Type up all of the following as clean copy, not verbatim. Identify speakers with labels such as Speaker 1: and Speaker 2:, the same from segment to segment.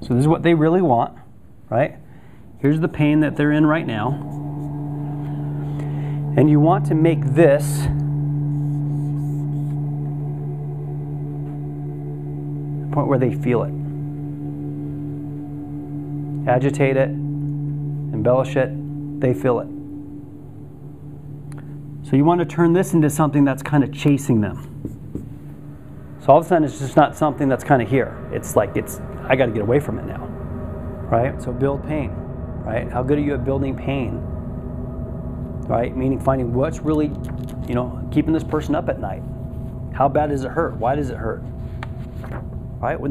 Speaker 1: So this is what they really want, right? Here's the pain that they're in right now. And you want to make this the point where they feel it. Agitate it, embellish it, they feel it. So you want to turn this into something that's kind of chasing them. So all of a sudden it's just not something that's kind of here. It's like, I got to get away from it now, right? So build pain, right? How good are you at building pain, right? Meaning finding what's really, keeping this person up at night. How bad does it hurt? Why does it hurt? Right? When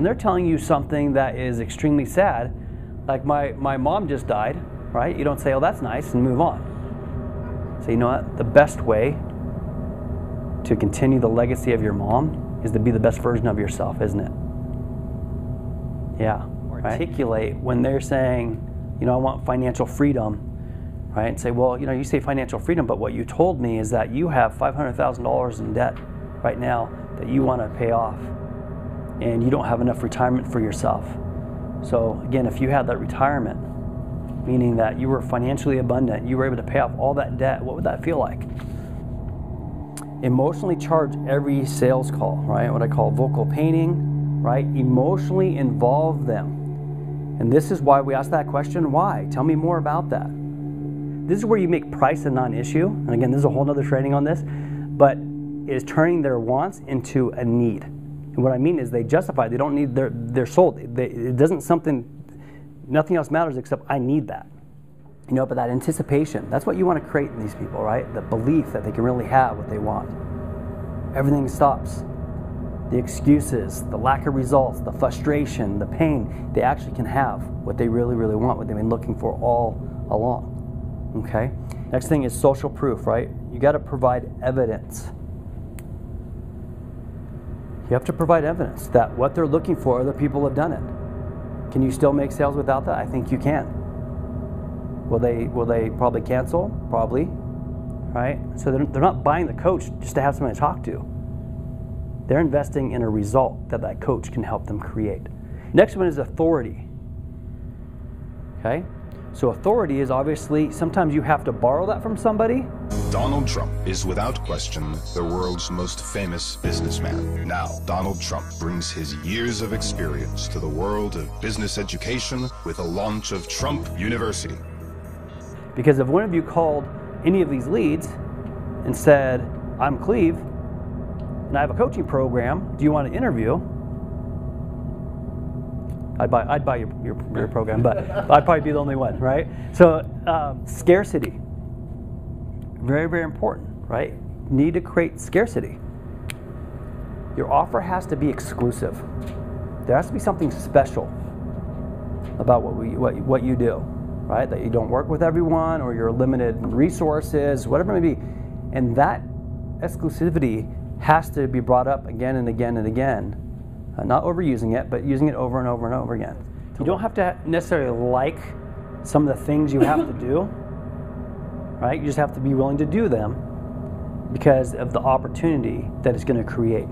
Speaker 1: they're telling you something that is extremely sad, like my mom just died, right? You don't say, oh, that's nice, and move on. So you know what? The best way to continue the legacy of your mom is to be the best version of yourself, isn't it? Yeah. Right? Articulate when they're saying, I want financial freedom, right? And say, well, you say financial freedom, but what you told me is that you have $500,000 in debt right now that you want to pay off, and you don't have enough retirement for yourself. So again, if you had that retirement, meaning that you were financially abundant, you were able to pay off all that debt, what would that feel like? Emotionally charge every sales call, right? What I call vocal painting, right? Emotionally involve them. And this is why we ask that question, why? Tell me more about that. This is where you make price a non-issue. And again, this is a whole other training on this, but it is turning their wants into a need. And what I mean is they justify, they don't need, they're sold. It doesn't nothing else matters except I need that. But that anticipation, that's what you want to create in these people, right? The belief that they can really have what they want. Everything stops. The excuses, the lack of results, the frustration, the pain, they actually can have what they really, really want, what they've been looking for all along. Okay? Next thing is social proof, right? You got to provide evidence. You have to provide evidence that what they're looking for, other people have done it. Can you still make sales without that? I think you can. Will they probably cancel? Probably, right? So they're not buying the coach just to have someone to talk to. They're investing in a result that coach can help them create. Next one is authority. Okay? So authority is obviously, sometimes you have to borrow that from somebody.
Speaker 2: Donald Trump is without question the world's most famous businessman. Now, Donald Trump brings his years of experience to the world of business education with the launch of Trump University.
Speaker 1: Because if one of you called any of these leads and said, I'm Cleve, and I have a coaching program, do you want to interview? I'd buy your program, but I'd probably be the only one, right? So scarcity, very, very important, right? Need to create scarcity. Your offer has to be exclusive. There has to be something special about what you do, right? That you don't work with everyone, or you're limited resources, whatever it may be. And that exclusivity has to be brought up again and again and again. Not overusing it, but using it over and over and over again. You don't have to necessarily like some of the things you have to do, right? You just have to be willing to do them because of the opportunity that it's going to create.